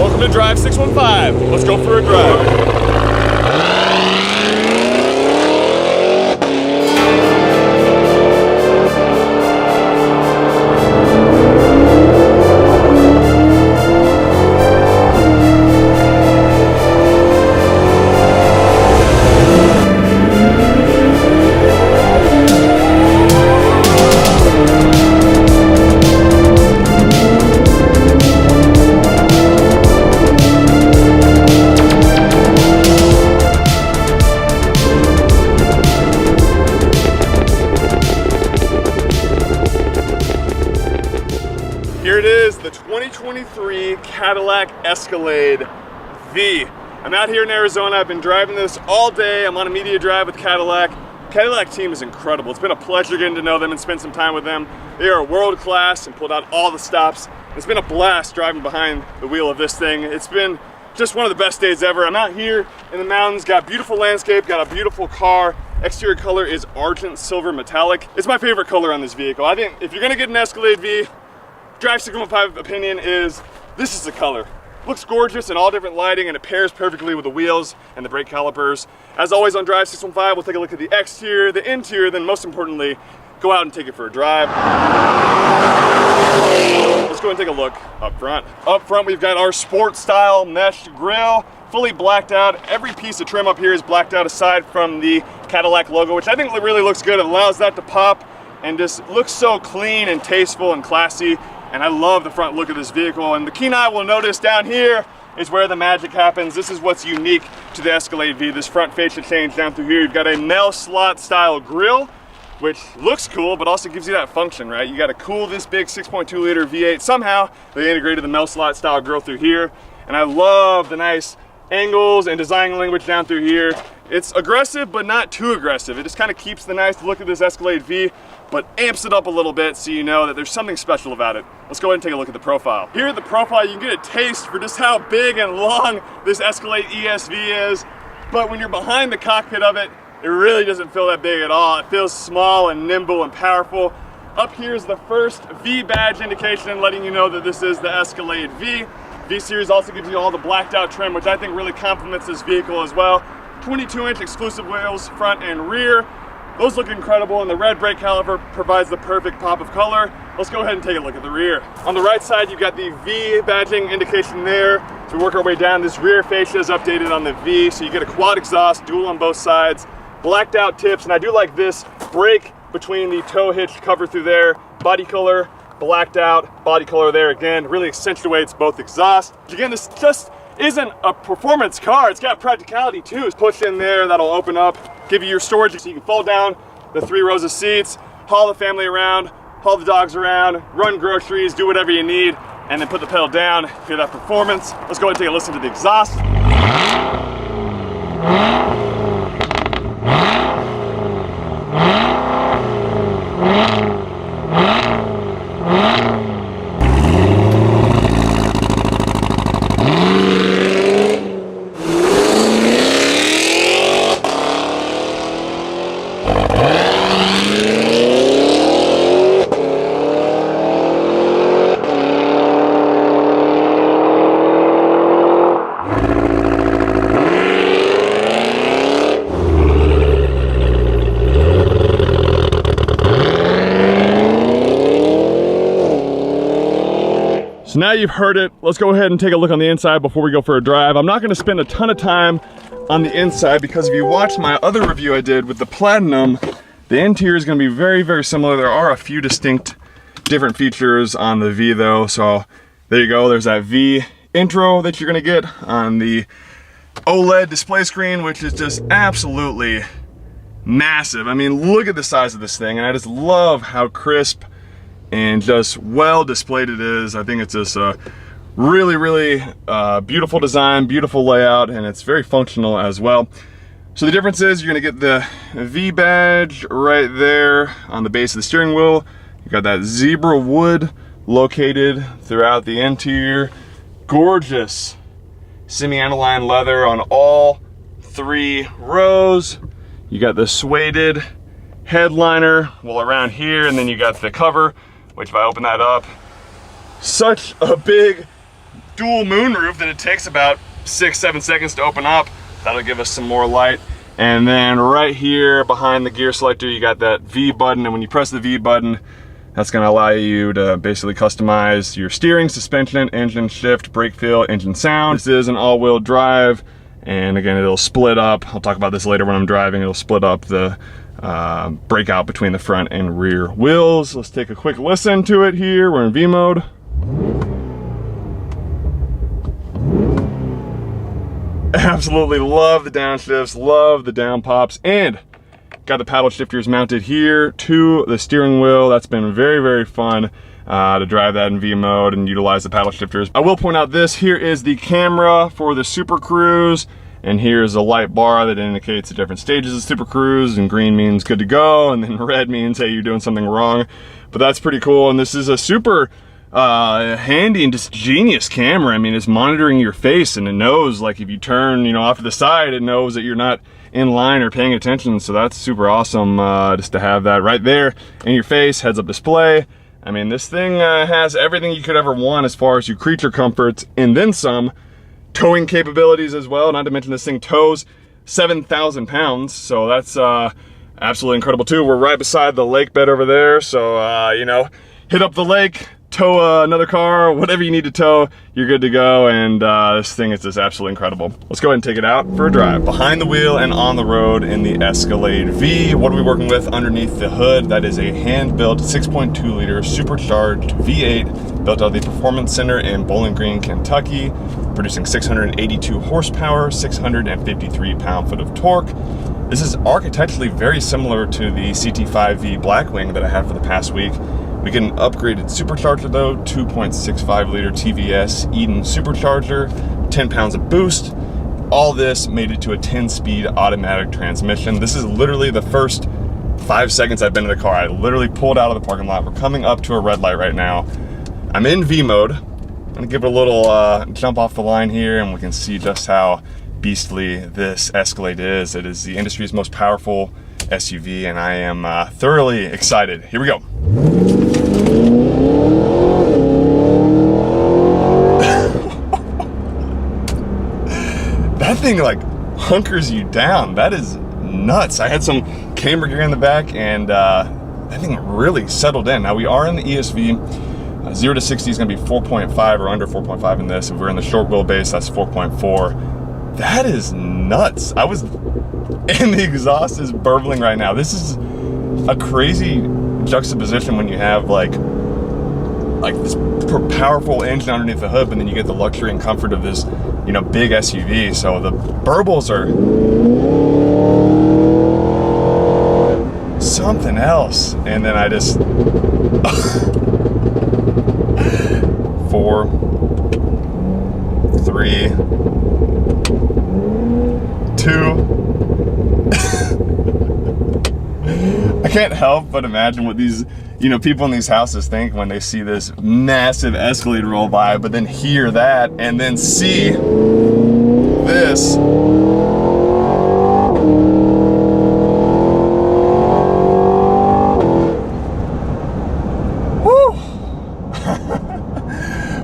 Welcome to Drive 615. Let's go for a drive. Here it is, the 2023 Cadillac Escalade V. I'm out here in Arizona. I've been driving this all day. I'm on a media drive with Cadillac. Cadillac team is incredible. It's been a pleasure getting to know them and spend some time with them. They are world class and pulled out all the stops. It's been a blast driving behind the wheel of this thing. It's been just one of the best days ever. I'm out here in the mountains, got beautiful landscape, got a beautiful car. Exterior color is argent silver metallic. It's my favorite color on this vehicle. I think if you're gonna get an Escalade V, Drive 615 opinion is this is the color. Looks gorgeous in all different lighting and it pairs perfectly with the wheels and the brake calipers. As always on Drive 615, we'll take a look at the exterior, the interior, then most importantly, go out and take it for a drive. Let's go and take a look up front. Up front, we've got our sport style mesh grille, fully blacked out. Every piece of trim up here is blacked out aside from the Cadillac logo, which I think really looks good. It allows that to pop and just looks so clean and tasteful and classy. And I love the front look of this vehicle. And the keen eye will notice down here is where the magic happens. This is what's unique to the Escalade V, this front fascia change down through here. You've got a Mel slot style grille, which looks cool, but also gives you that function, right? You got a cool, this big 6.2 liter V8. Somehow they integrated the Mel slot style grille through here. And I love the nice angles and design language down through here. It's aggressive, but not too aggressive. It just kind of keeps the nice look of this Escalade V, but amps it up a little bit so you know that there's something special about it. Let's go ahead and take a look at the profile. Here at the profile, you can get a taste for just how big and long this Escalade ESV is, but when you're behind the cockpit of it, it really doesn't feel that big at all. It feels small and nimble and powerful. Up here is the first V badge indication letting you know that this is the Escalade V. V-Series also gives you all the blacked out trim, which I think really complements this vehicle as well. 22-inch exclusive wheels, front and rear. Those look incredible, and the red brake caliper provides the perfect pop of color. Let's go ahead and take a look at the rear. On the right side, you've got the V badging indication there. So we work our way down. This rear fascia is updated on the V, so you get a quad exhaust, dual on both sides, blacked out tips, and I do like this break between the tow hitch cover through there. Body color, blacked out, body color there again, really accentuates both exhaust. Again, this just isn't a performance car, it's got practicality too. It's push in there, that'll open up, give you your storage so you can fold down the 3 rows of seats, haul the family around, haul the dogs around, run groceries, do whatever you need, and then put the pedal down, hear that performance. Let's go ahead and take a listen to the exhaust. So now you've heard it, let's go ahead and take a look on the inside before we go for a drive. I'm not gonna spend a ton of time on the inside because if you watch my other review I did with the Platinum, the interior is gonna be very, very similar. There are a few distinct different features on the V though. So there you go, there's that V intro that you're gonna get on the OLED display screen, which is just absolutely massive. I mean, look at the size of this thing, and I just love how crisp and just well displayed it is. I think it's just a really, really beautiful design, beautiful layout, and it's very functional as well. So the difference is you're gonna get the V badge right there on the base of the steering wheel. You got that zebra wood located throughout the interior. Gorgeous semi-aniline leather on all 3 rows. You got the suede headliner well around here, and then you got the cover, which if I open that up, such a big dual moonroof that it takes about 6-7 seconds to open up. That'll give us some more light. And then right here behind the gear selector, you got that V button, and when you press the V button, that's gonna allow you to basically customize your steering, suspension, engine, shift, brake feel, engine sound. This is an all-wheel drive, and again, it'll split up. I'll talk about this later when I'm driving. It'll split up the breakout between the front and rear wheels. Let's take a quick listen to it here. We're in V mode. Absolutely love the downshifts, love the down pops, and got the paddle shifters mounted here to the steering wheel. That's been very, very fun to drive that in V mode and utilize the paddle shifters. I will point out this, here is the camera for the Super Cruise, and here's a light bar that indicates the different stages of Super Cruise, and green means good to go, and then red means, hey, you're doing something wrong. But that's pretty cool, and this is a super handy and just genius camera. I mean, it's monitoring your face, and it knows, like, if you turn, you know, off to the side, it knows that you're not in line or paying attention. So that's super awesome, just to have that right there in your face, heads-up display. I mean, this thing has everything you could ever want as far as your creature comforts, and then some. Towing capabilities as well, not to mention this thing tows 7,000 pounds, so that's absolutely incredible too. We're right beside the lake bed over there, so you know, hit up the lake, tow another car, whatever you need to tow, you're good to go. And this thing is just absolutely incredible. Let's go ahead and take it out for a drive. Behind the wheel and on the road in the Escalade V. What are we working with underneath the hood? That is a hand-built 6.2 liter supercharged V8 built out of the Performance Center in Bowling Green, Kentucky, producing 682 horsepower, 653 pound-foot of torque. This is architecturally very similar to the CT5V Blackwing that I had for the past week. We get an upgraded supercharger though, 2.65 liter TVS Eden supercharger, 10 pounds of boost. All this made it to a 10-speed automatic transmission. This is literally the first 5 seconds I've been in the car. I literally pulled out of the parking lot. We're coming up to a red light right now. I'm in V mode. I'm gonna give it a little jump off the line here, and we can see just how beastly this Escalade is. It is the industry's most powerful SUV, and I am thoroughly excited. Here we go. That thing like hunkers you down. That is nuts. I had some camber gear in the back, and that thing really settled in. Now we are in the ESV. 0 to 60 is gonna be 4.5 or under 4.5 in this. If we're in the short wheelbase, that's 4.4. That is nuts. I was, and the exhaust is burbling right now. This is a crazy juxtaposition when you have like this powerful engine underneath the hood, but then you get the luxury and comfort of this, you know, big SUV. So the burbles are something else. And then I just 4, 3, 2. I can't help but imagine what these, you know, people in these houses think when they see this massive Escalade roll by, but then hear that and then see this. Woo!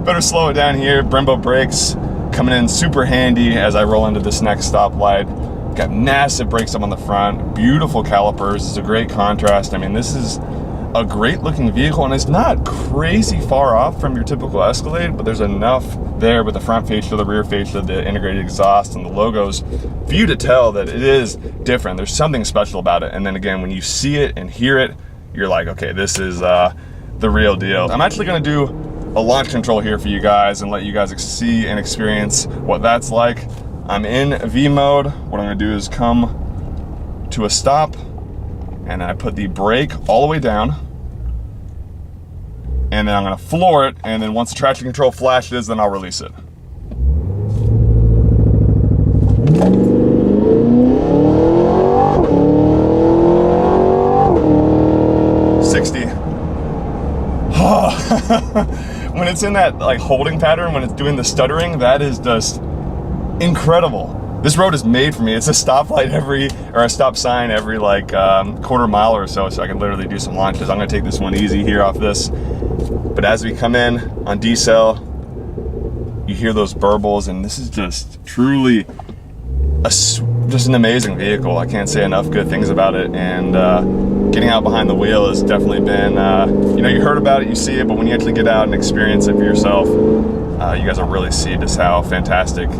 Better slow it down here. Brembo brakes coming in super handy as I roll into this next stoplight. Got massive brakes up on the front, beautiful calipers. It's a great contrast. I mean, this is a great looking vehicle, and it's not crazy far off from your typical Escalade, but there's enough there with the front fascia, the rear fascia, the integrated exhaust, and the logos for you to tell that it is different. There's something special about it. And then again, when you see it and hear it, you're like, okay, this is the real deal. I'm actually gonna do a launch control here for you guys and let you guys see and experience what that's like. I'm in V mode. What I'm gonna do is come to a stop, and I put the brake all the way down, and then I'm gonna floor it, and then once the traction control flashes, then I'll release it. When it's in that like holding pattern, when it's doing the stuttering, that is just incredible. This road is made for me. It's a stoplight or a stop sign every like quarter mile or so I can literally do some launches. I'm gonna take this one easy here off this. But as we come in on decel, you hear those burbles, and this is just truly just an amazing vehicle. I can't say enough good things about it, and getting out behind the wheel has definitely been, you know, you heard about it, you see it, but when you actually get out and experience it for yourself, you guys will really see just how fantastic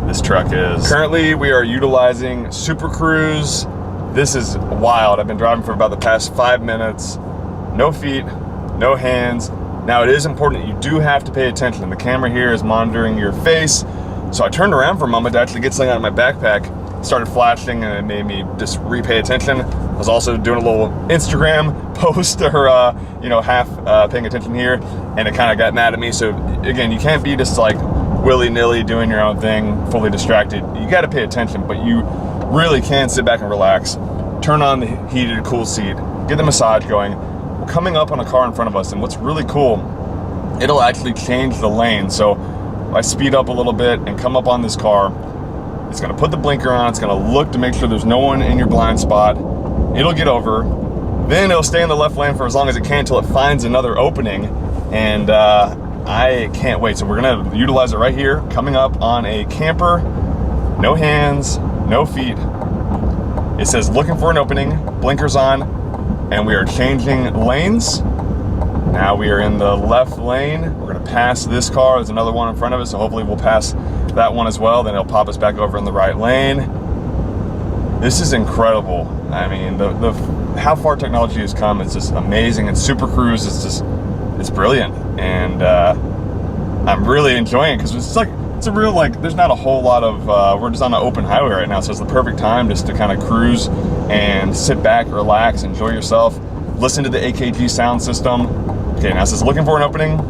this truck is. Currently, we are utilizing Super Cruise. This is wild. I've been driving for about the past 5 minutes. No feet, no hands. Now, it is important that you do have to pay attention. The camera here is monitoring your face. So I turned around for a moment to actually get something out of my backpack. It started flashing, and it made me just repay attention. I was also doing a little Instagram post, or you know, half paying attention here, and it kind of got mad at me. So again, you can't be just like willy-nilly doing your own thing, fully distracted. You got to pay attention, but you really can sit back and relax. Turn on the heated, cool seat, get the massage going. We're coming up on a car in front of us, and what's really cool, it'll actually change the lane. So if I speed up a little bit and come up on this car, it's gonna put the blinker on, it's gonna look to make sure there's no one in your blind spot. It'll get over, then it'll stay in the left lane for as long as it can until it finds another opening, and I can't wait. So we're gonna utilize it right here, coming up on a camper, no hands, no feet. It says looking for an opening, blinkers on, and we are changing lanes. Now we are in the left lane. We're gonna pass this car. There's another one in front of us, so hopefully we'll pass that one as well. Then it'll pop us back over in the right lane. This is incredible. I mean, how far technology has come is just amazing, and Super Cruise is just, it's brilliant. And I'm really enjoying it, because it's a real, like, there's not a whole lot of, we're just on an open highway right now, so it's the perfect time just to kind of cruise and sit back, relax, enjoy yourself, listen to the AKG sound system. Okay, now it says looking for an opening,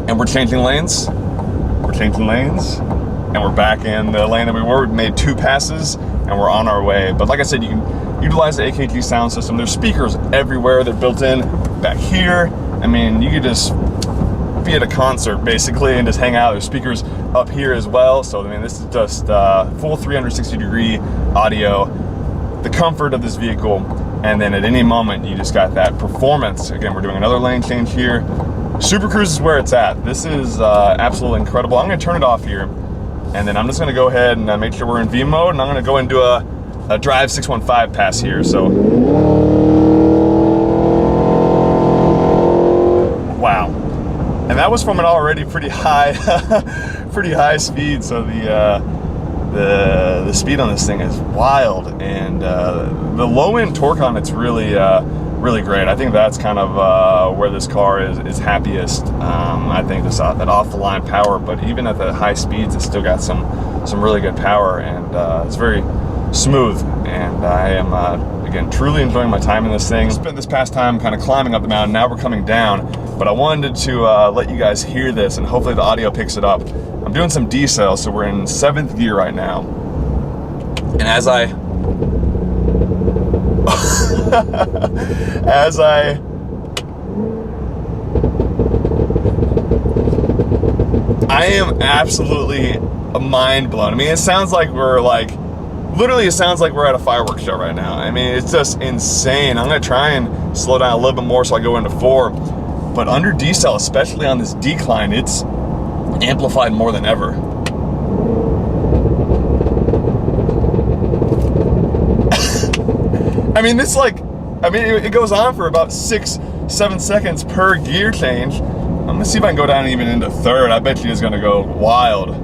and we're changing lanes. We're changing lanes, and we're back in the lane that we were. We made 2 passes, and we're on our way. But like I said, you can utilize the AKG sound system. There's speakers everywhere. They're built in back here. I mean, you could just be at a concert, basically, and just hang out. There's speakers up here as well. So, I mean, this is just full 360-degree audio, the comfort of this vehicle, and then at any moment, you just got that performance. Again, we're doing another lane change here. Super Cruise is where it's at. This is absolutely incredible. I'm gonna turn it off here, and then I'm just gonna go ahead and make sure we're in V mode, and I'm gonna go and do a Drive 615 pass here. So, wow. And that was from an already pretty high, pretty high speed. So the speed on this thing is wild, and the low end torque on it's really really great. I think that's kind of where this car is happiest. I think just that off the line power, but even at the high speeds, it's still got some really good power, and it's very smooth. And I am again truly enjoying my time in this thing. Spent this past time kind of climbing up the mountain. Now we're coming down, but I wanted to let you guys hear this, and hopefully the audio picks it up. I'm doing some decel, so we're in 7th gear right now, and as I I am absolutely mind blown. I mean, it sounds like we're like, literally it sounds like we're at a fireworks show right now. I mean, it's just insane. I'm gonna try and slow down a little bit more so I go into 4, but under decel, especially on this decline, it's amplified more than ever. I mean, it goes on for about 6-7 seconds per gear change. I'm gonna see if I can go down even into 3rd. I bet you it's gonna go wild.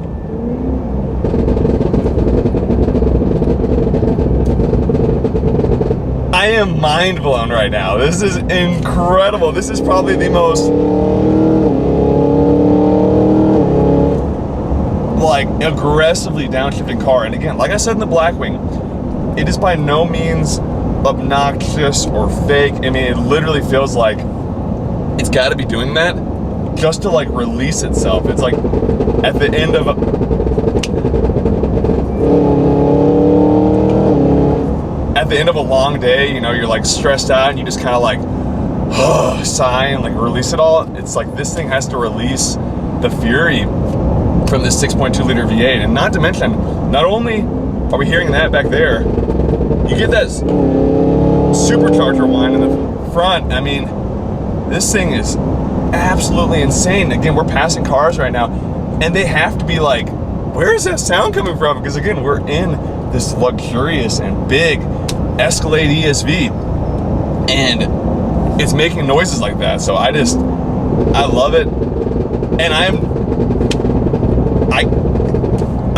I am mind blown right now. This is incredible. This is probably the most like aggressively downshifting car. And again, like I said in the Blackwing, it is by no means obnoxious or fake. I mean, it literally feels like it's got to be doing that just to like release itself. It's like at the end of a long day, you know, you're like stressed out and you just kind of like sigh and like release it all. It's like this thing has to release the fury from this 6.2 liter V8. And not to mention, not only are we hearing that back there, you get that supercharger whine in the front. I mean, this thing is absolutely insane. Again, we're passing cars right now. And they have to be like, where is that sound coming from? Because again, we're in this luxurious and big Escalade ESV, and it's making noises like that. So I love it, and I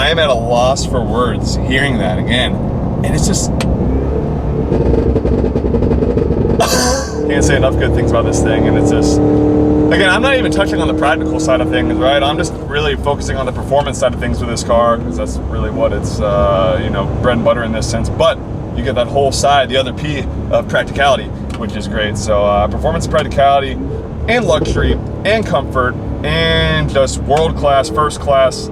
am at a loss for words hearing that again, and it's just can't say enough good things about this thing. And it's just, again, I'm not even touching on the practical side of things, right? I'm just really focusing on the performance side of things with this car, because that's really what it's you know, bread and butter in this sense. But you get that whole side, the other P of practicality, which is great. So performance, practicality, and luxury, and comfort, and just world-class, first class.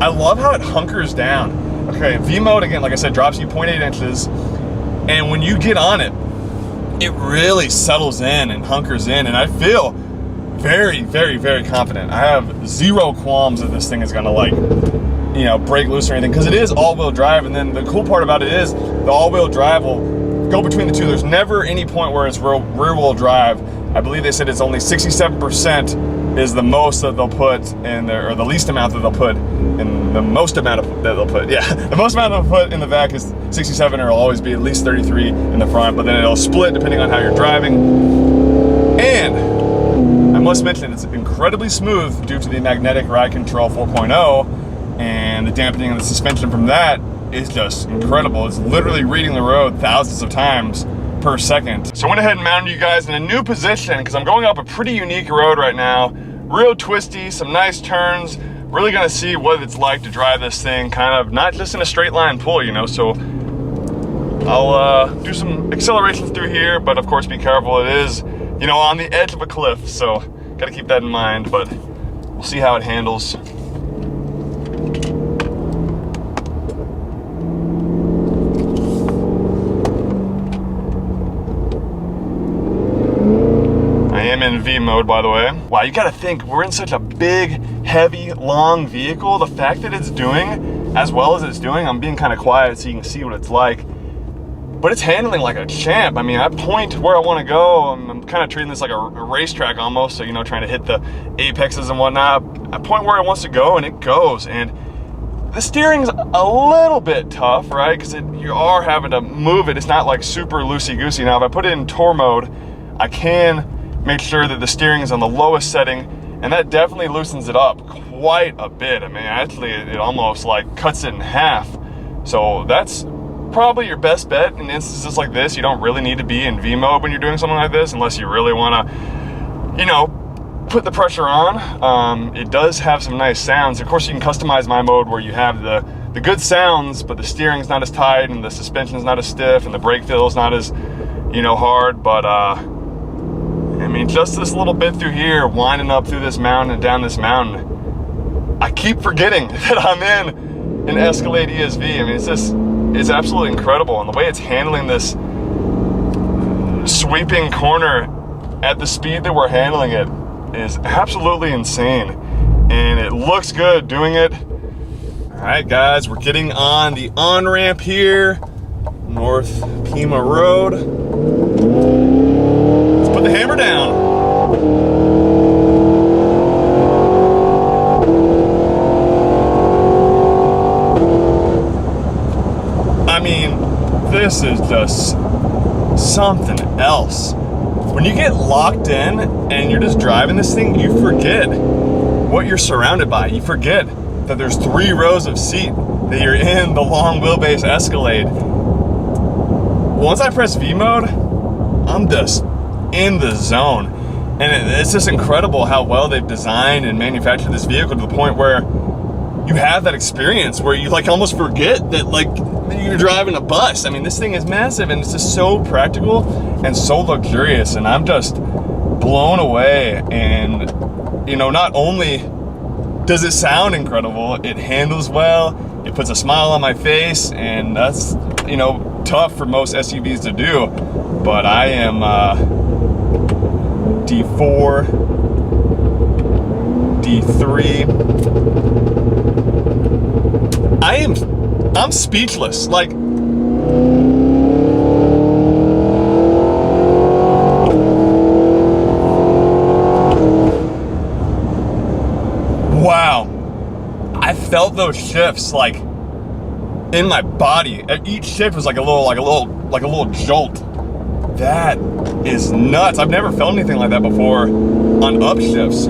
I love how it hunkers down. Okay, V mode, again, like I said, drops you 0.8 inches, and when you get on it, it really settles in and hunkers in, and I feel very, very, very confident. I have zero qualms that this thing is gonna, like, you know, break loose or anything, because it is all-wheel drive. And then the cool part about it is the all-wheel drive will go between the two. There's never any point where it's rear-wheel drive. I believe they said it's only 67% is the most that they'll put in there, or the least amount that they'll put in the most amount that they'll put. Yeah, the most amount they'll put in the back is 67, or it'll always be at least 33 in the front, but then it'll split depending on how you're driving. And I must mention, it's incredibly smooth due to the magnetic ride control 4.0, and the dampening of the suspension from that is just incredible. It's literally reading the road thousands of times per second. So I went ahead and mounted you guys in a new position, because I'm going up a pretty unique road right now. Real twisty, some nice turns. Really gonna see what it's like to drive this thing kind of not just in a straight line pull, you know. So I'll do some accelerations through here, but of course be careful. It is, you know, on the edge of a cliff, so gotta keep that in mind, but we'll see how it handles. In V mode, by the way. Wow, you gotta think, we're in such a big, heavy, long vehicle. The fact that it's doing as well as it's doing, I'm being kind of quiet so you can see what it's like, but it's handling like a champ. I mean, I point where I want to go. I'm kind of treating this like a racetrack almost, so, you know, trying to hit the apexes and whatnot. I point where it wants to go and it goes. And the steering's a little bit tough, right? Because you are having to move it. It's not like super loosey-goosey. Now, if I put it in tour mode, I can make sure that the steering is on the lowest setting, and that definitely loosens it up quite a bit. I mean, actually, it almost like cuts it in half. So that's probably your best bet in instances like this. You don't really need to be in V mode when you're doing something like this, unless you really want to, you know, put the pressure on. It does have some nice sounds. Of course, you can customize my mode where you have the good sounds, but the steering's not as tight, and the suspension's not as stiff, and the brake feel's not as, you know, hard. But I mean, just this little bit through here, winding up through this mountain and down this mountain, I keep forgetting that I'm in an Escalade ESV. I mean, it's absolutely incredible. And the way it's handling this sweeping corner at the speed that we're handling it is absolutely insane. And it looks good doing it. All right, guys, we're getting on the on-ramp here, North Pima Road. Put the hammer down. I mean, this is just something else. When you get locked in and you're just driving this thing, you forget what you're surrounded by. You forget that there's 3 rows of seat, that you're in the long wheelbase Escalade. Once I press V mode, I'm just in the zone. And it's just incredible how well they've designed and manufactured this vehicle to the point where you have that experience where you like almost forget that like you're driving a bus. I mean, this thing is massive, and it's just so practical and so luxurious, and I'm just blown away. And, you know, not only does it sound incredible, it handles well, it puts a smile on my face, and that's, you know, tough for most SUVs to do. But I am D4, D3. I'm speechless. Like, I felt those shifts like in my body. Each shift was like a little jolt. That is nuts. I've never felt anything like that before on upshifts.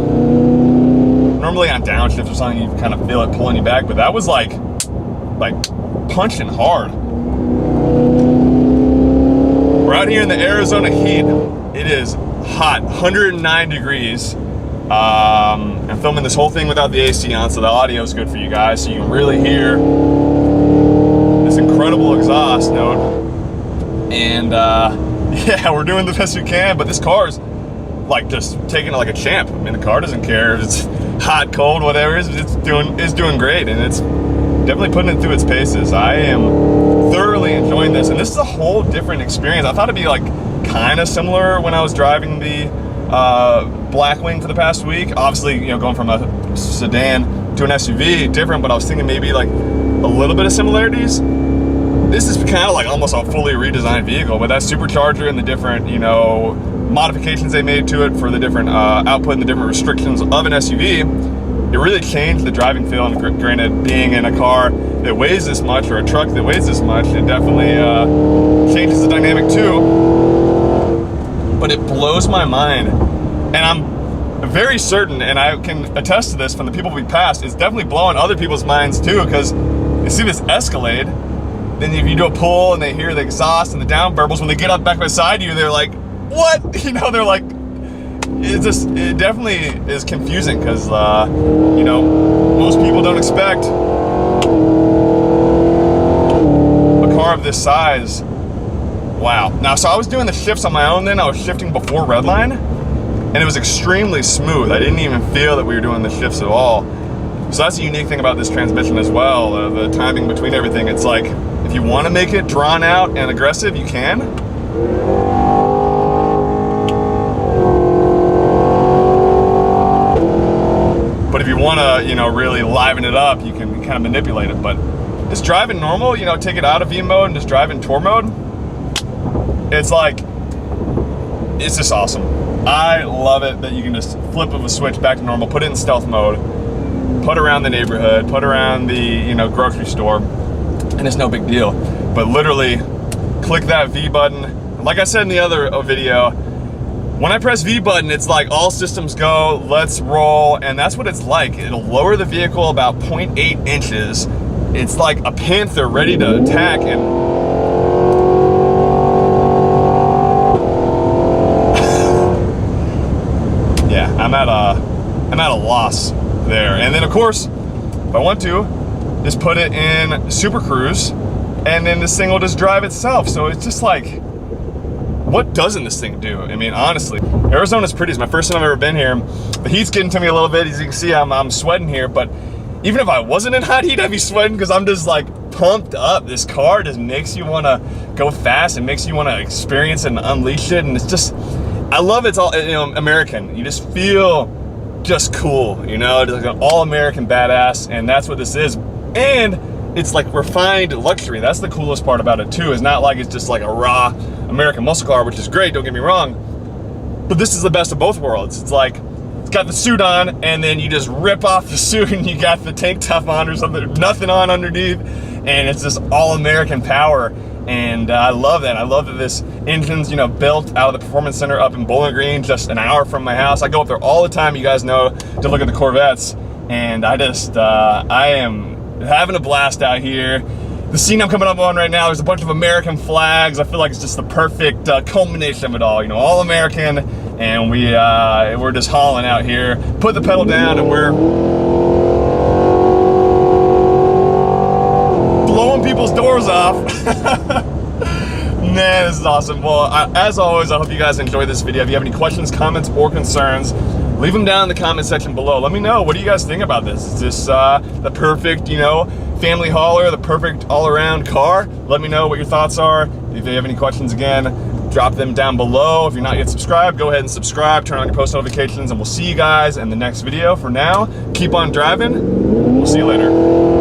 Normally on downshifts or something, you kind of feel it pulling you back, but that was like punching hard. We're out here in the Arizona heat. It is hot, 109 degrees. I'm filming this whole thing without the AC on, so the audio is good for you guys, so you can really hear this incredible exhaust note. And yeah, we're doing the best we can, but this car is like just taking it like a champ. I mean, the car doesn't care if it's hot, cold, whatever. It's doing great, and it's definitely putting it through its paces. I am thoroughly enjoying this, and this is a whole different experience. I thought it'd be like kind of similar when I was driving the Blackwing for the past week. Obviously, you know, going from a sedan to an SUV, different, but I was thinking maybe like a little bit of similarities. This is kind of like almost a fully redesigned vehicle, but that supercharger and the different, you know, modifications they made to it for the different output and the different restrictions of an SUV, it really changed the driving feel. And granted, being in a car that weighs this much or a truck that weighs this much, it definitely changes the dynamic too. But it blows my mind, and I'm very certain, and I can attest to this from the people we passed, it's definitely blowing other people's minds too, because you see this Escalade, then if you do a pull and they hear the exhaust and the down burbles, when they get up back beside you, they're like, what? You know, they're like, it definitely is confusing, because, you know, most people don't expect a car of this size. Wow. Now, so I was doing the shifts on my own then. I was shifting before Redline, and it was extremely smooth. I didn't even feel that we were doing the shifts at all. So that's a unique thing about this transmission as well, the timing between everything. It's like, if you want to make it drawn out and aggressive, you can. But if you want to, you know, really liven it up, you can kind of manipulate it. But just driving normal, you know, take it out of V mode and just drive in tour mode, it's like, it's just awesome. I love it that you can just flip of a switch back to normal, put it in stealth mode, put around the neighborhood, put around the, you know, grocery store, and it's no big deal. But literally, click that V button. Like I said in the other video, when I press V button, it's like all systems go, let's roll, and that's what it's like. It'll lower the vehicle about 0.8 inches. It's like a panther ready to attack, and yeah, I'm at a loss there. And then of course, if I want to, just put it in Super Cruise, and then this thing will just drive itself. So it's just like, what doesn't this thing do? I mean, honestly, Arizona's pretty. It's my first time I've ever been here. The heat's getting to me a little bit. As you can see, I'm sweating here, but even if I wasn't in hot heat, I'd be sweating, because I'm just like pumped up. This car just makes you want to go fast and makes you want to experience it and unleash it. And it's just, I love it's all, you know, American. You just feel just cool, you know, it's like an all-American badass, and that's what this is. And it's like refined luxury. That's the coolest part about it too. It's not like it's just like a raw American muscle car, which is great, don't get me wrong, but this is the best of both worlds. It's like, it's got the suit on, and then you just rip off the suit and you got the tank top on or something, nothing on underneath, and it's just all-American power. And I love that. I love that this engine's, you know, built out of the Performance Center up in Bowling Green, just an hour from my house. I go up there all the time, you guys know, to look at the Corvettes, and I just, I am having a blast out here. The scene I'm coming up on right now, there's a bunch of American flags. I feel like it's just the perfect culmination of it all, you know, all American, and we're just hauling out here. Put the pedal down, and we're blowing people's doors off. Man, this is awesome. Well, as always, I hope you guys enjoyed this video. If you have any questions, comments, or concerns, leave them down in the comment section below. Let me know, what do you guys think about this? Is this the perfect, you know, family hauler, the perfect all-around car? Let me know what your thoughts are. If you have any questions, again, drop them down below. If you're not yet subscribed, go ahead and subscribe, turn on your post notifications, and we'll see you guys in the next video. For now, keep on driving. We'll see you later.